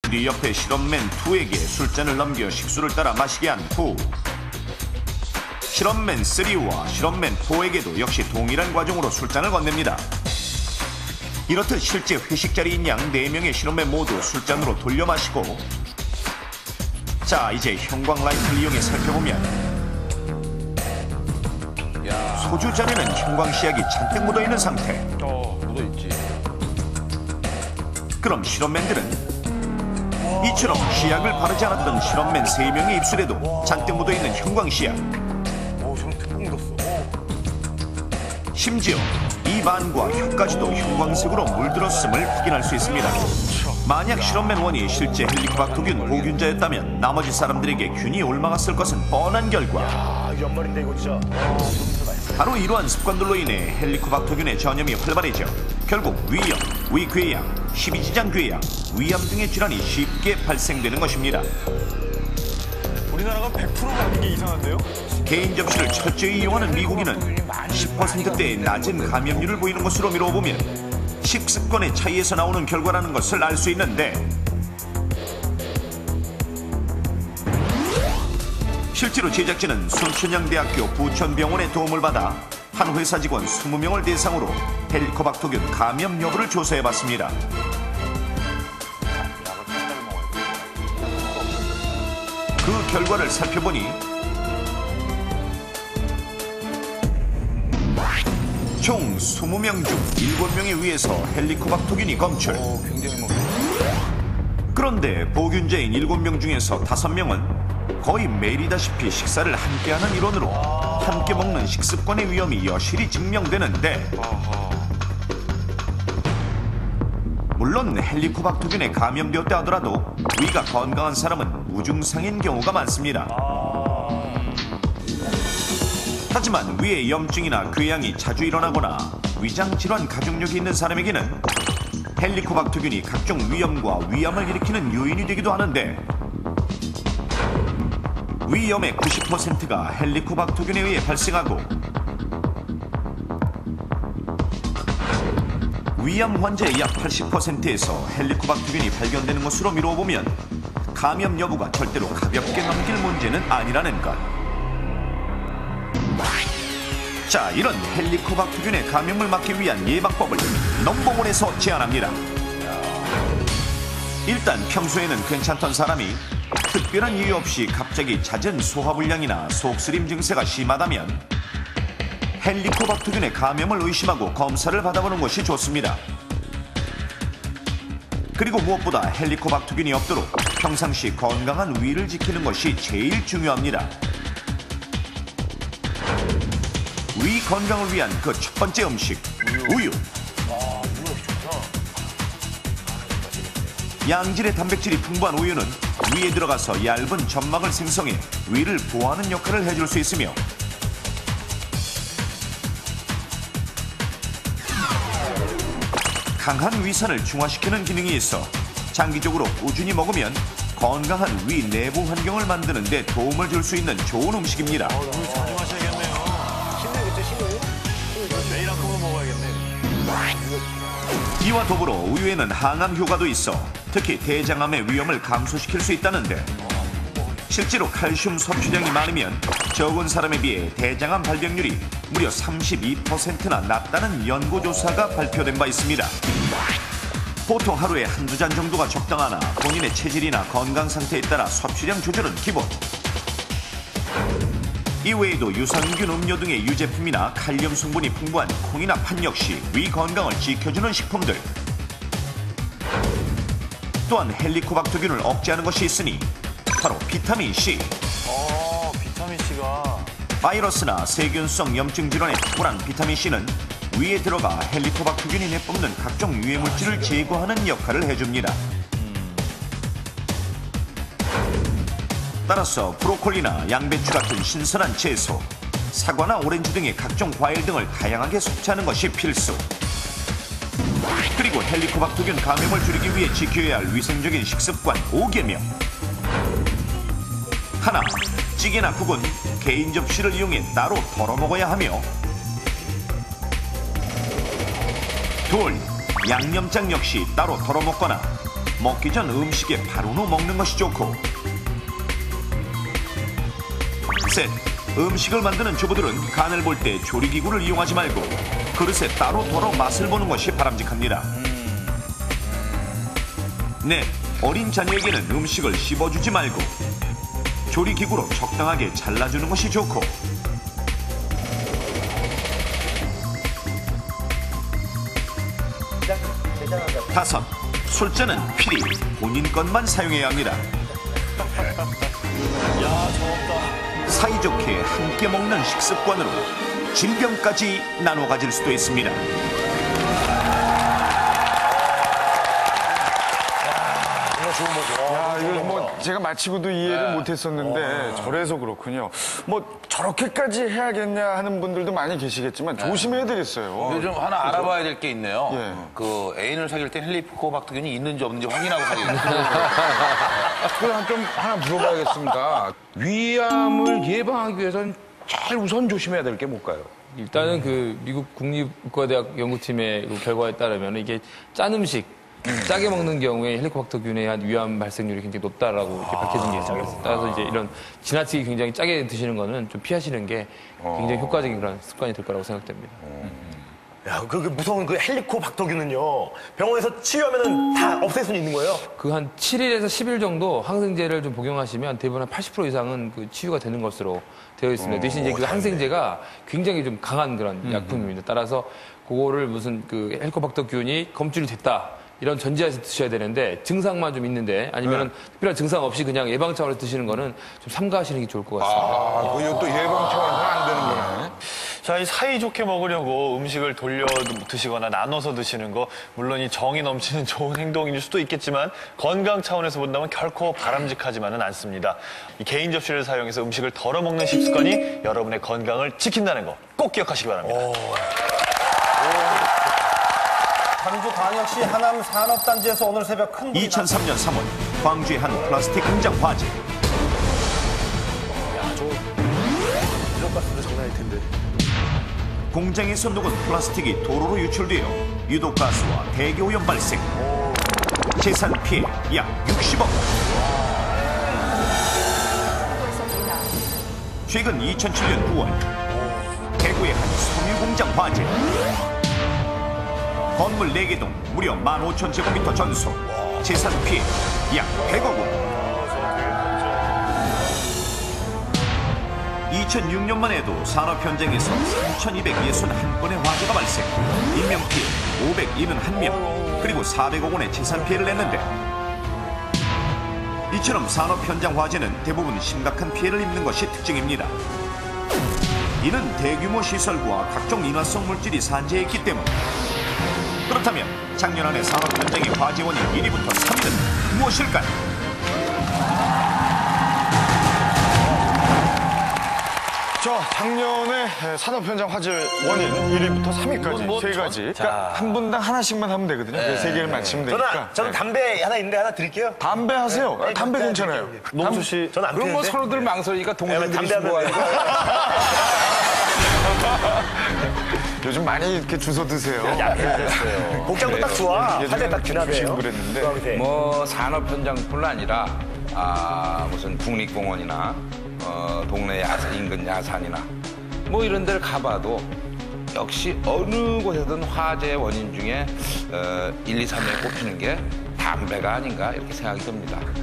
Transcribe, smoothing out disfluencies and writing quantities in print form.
뒤 옆에 실험맨 2에게 술잔을 넘겨 식수를 따라 마시게 한 후 실험맨 3와 실험맨 4에게도 역시 동일한 과정으로 술잔을 건넵니다. 이렇듯 실제 회식 자리인 양 4명의 실험맨 모두 술잔으로 돌려 마시고, 자 이제 형광 라이트를 이용해 살펴보면 소주 잔에는 형광 시약이 잔뜩 묻어있는 상태. 묻어있지. 그럼 실험맨들은 이처럼 시약을 바르지 않았던 실험맨 3명의 입술에도 잔뜩 묻어있는 형광 시약, 저는 듬뿍 묻었어. 심지어 입안과 혀까지도 형광색으로 물들었음을 확인할 수 있습니다. 만약 실험맨 1이 실제 헬리코박터균 보균자였다면 나머지 사람들에게 균이 올라갔을 것은 뻔한 결과. 연말인데 이거 진짜. 바로 이러한 습관들로 인해 헬리코박터균의 전염이 활발해져 결국 위염, 위궤양, 십이지장궤양, 위암 등의 질환이 쉽게 발생되는 것입니다. 우리나라가 100%가 아닌 게 이상한데요? 개인 접시를 철저히 이용하는 미국인은 10%대의 낮은 감염률을 보이는 것으로 미뤄보면 식습관의 차이에서 나오는 결과라는 것을 알 수 있는데, 실제로 제작진은 순천향대학교 부천병원의 도움을 받아 한 회사 직원 20명을 대상으로 헬리코박터균 감염 여부를 조사해봤습니다. 그 결과를 살펴보니 총 20명 중 7명에 의해서 헬리코박터균이 검출. 그런데 보균자인 7명 중에서 5명은 거의 매일이다시피 식사를 함께하는 일원으로 함께 먹는 식습관의 위험이 여실히 증명되는데, 물론 헬리코박터균에 감염되었다 하더라도 위가 건강한 사람은 무증상인 경우가 많습니다. 하지만 위에 염증이나 궤양이 자주 일어나거나 위장 질환 가족력이 있는 사람에게는 헬리코박터균이 각종 위염과 위암을 일으키는 요인이 되기도 하는데, 위염의 90%가 헬리코박터균에 의해 발생하고 위암 환자의 약 80%에서 헬리코박터균이 발견되는 것으로 미뤄보면 감염 여부가 절대로 가볍게 넘길 문제는 아니라는 것. 자, 이런 헬리코박터균의 감염을 막기 위한 예방법을 넘버원에서 제안합니다. 일단 평소에는 괜찮던 사람이 특별한 이유 없이 갑자기 잦은 소화불량이나 속쓰림 증세가 심하다면 헬리코박터균의 감염을 의심하고 검사를 받아보는 것이 좋습니다. 그리고 무엇보다 헬리코박터균이 없도록 평상시 건강한 위를 지키는 것이 제일 중요합니다. 위 건강을 위한 그 첫 번째 음식, 우유. 양질의 단백질이 풍부한 우유는 위에 들어가서 얇은 점막을 생성해 위를 보호하는 역할을 해줄 수 있으며, 강한 위산을 중화시키는 기능이 있어 장기적으로 꾸준히 먹으면 건강한 위 내부 환경을 만드는 데 도움을 줄 수 있는 좋은 음식입니다. 우유 자주 마셔야겠네요. 신나겠죠, 신나요? 매일 한 컵은 먹어야겠네. 이와 더불어 우유에는 항암 효과도 있어 특히 대장암의 위험을 감소시킬 수 있다는데, 실제로 칼슘 섭취량이 많으면 적은 사람에 비해 대장암 발병률이 무려 32%나 낮다는 연구조사가 발표된 바 있습니다. 보통 하루에 한두 잔 정도가 적당하나 본인의 체질이나 건강 상태에 따라 섭취량 조절은 기본. 이외에도 유산균 음료 등의 유제품이나 칼륨 성분이 풍부한 콩이나 팥 역시 위 건강을 지켜주는 식품들. 또한 헬리코박터균을 억제하는 것이 있으니 바로 비타민C. 비타민C가. 바이러스나 세균성 염증 질환에 탁월한 비타민C는 위에 들어가 헬리코박터균이 내뿜는 각종 유해물질을 제거하는 역할을 해줍니다. 따라서 브로콜리나 양배추 같은 신선한 채소, 사과나 오렌지 등의 각종 과일 등을 다양하게 섭취하는 것이 필수. 그리고 헬리코박터균 감염을 줄이기 위해 지켜야 할 위생적인 식습관 5계명. 하나, 찌개나 국은 개인 접시를 이용해 따로 덜어 먹어야 하며, 둘, 양념장 역시 따로 덜어 먹거나 먹기 전 음식에 바로 넣어 먹는 것이 좋고, 셋, 음식을 만드는 주부들은 간을 볼 때 조리기구를 이용하지 말고 그릇에 따로 덜어 맛을 보는 것이 바람직합니다. 넷, 어린 자녀에게는 음식을 씹어주지 말고 조리기구로 적당하게 잘라주는 것이 좋고, 다섯, 술잔은 필히 본인 것만 사용해야 합니다. 사이좋게 함께 먹는 식습관으로 질병까지 나눠 가질 수도 있습니다. 야, 이거 뭐 제가 마치고도 이해를 못했었는데 저래서 그렇군요. 뭐 저렇게까지 해야겠냐 하는 분들도 많이 계시겠지만 조심해야 되겠어요. 요즘 하나 알아봐야 될 게 있네요. 예. 그 애인을 사귈 때 헬리코박터균이 있는지 없는지 확인하고 사귀는 그럼 좀 하나 물어봐야겠습니다. 위암을 예방하기 위해서는 제일 우선 조심해야 될 게 뭘까요? 일단은 그 미국 국립의과대학 연구팀의 그 결과에 따르면 이게 짠 음식, 짜게 먹는 경우에 헬리코박터균에 의한 위암 발생률이 굉장히 높다라고 이렇게 밝혀진 게 있어요. 따라서 이제 이런 지나치게 굉장히 짜게 드시는 거는 좀 피하시는 게 굉장히 효과적인 그런 습관이 될 거라고 생각됩니다. 야, 그 무서운 그 헬리코박터균은요. 병원에서 치유하면은 다 없앨 수 있는 거예요? 그 한 7일에서 10일 정도 항생제를 좀 복용하시면 대부분 한 80% 이상은 그 치유가 되는 것으로 되어 있습니다. 대신 이제 그 항생제가 굉장히 좀 강한 그런 약품입니다. 따라서 그거를 무슨 그 헬리코박터균이 검출이 됐다. 이런 전제하에서 드셔야 되는데 증상만 좀 있는데 아니면은 특별한 증상 없이 그냥 예방 차원에서 드시는 거는 좀 삼가하시는 게 좋을 것 같습니다. 이것도 예방 차원에서는 안 되는 거네. 자, 이 사이좋게 먹으려고 음식을 돌려 드시거나 나눠서 드시는 거 물론 이 정이 넘치는 좋은 행동일 수도 있겠지만 건강 차원에서 본다면 결코 바람직하지만은 않습니다. 이 개인 접시를 사용해서 음식을 덜어 먹는 식습관이 여러분의 건강을 지킨다는 거 꼭 기억하시기 바랍니다. 광주광역시 하남 산업단지에서 오늘 새벽 큰 불이 2003년 3월 광주의 한 플라스틱 공장 화재. 일lok가스도 장난일 텐데. 공장에서 녹은 플라스틱이 도로로 유출되어 유독가스와 대기오염 발생. 재산 피해 약 60억. 최근 2007년 9월 대구의 한 섬유공장 화재. 건물 4개 동 무려 15,000제곱미터 전소. 재산 피해 약 100억 원. 2006년만 해도 산업 현장에서 3,261건의 화재가 발생. 인명피해 571명, 그리고 400억 원의 재산 피해를 냈는데, 이처럼 산업 현장 화재는 대부분 심각한 피해를 입는 것이 특징입니다. 이는 대규모 시설과 각종 인화성 물질이 산재했기 때문. 그렇다면 작년 안에 산업 현장의 화재 원인 1위부터 3위는 무엇일까요? 자, 작년에 산업 현장 화재 원인 1위부터 3위까지 세 가지. 그러니까 한 분당 하나씩만 하면 되거든요. 세 개를 맞히면 되니까. 저는 담배 하나 있는데 하나 드릴게요. 담배 하세요. 담배 괜찮아요. 농수 씨, 저는 안 그럼 뭐 피우는데. 서로들 망설이니까 동생들이 담배 하면 신고하니까. 요즘 많이 이렇게 주워 드세요. 복장도 딱 좋아. 예전에 화제 딱 진하네요. 주시고 그랬는데. 주황색. 뭐 산업 현장뿐 아니라 무슨 국립공원이나 동네 인근 야산이나 뭐 이런 데를 가봐도 역시 어느 곳에든 화재 원인 중에 1, 2, 3위에 꼽히는 게 담배가 아닌가 이렇게 생각이 듭니다.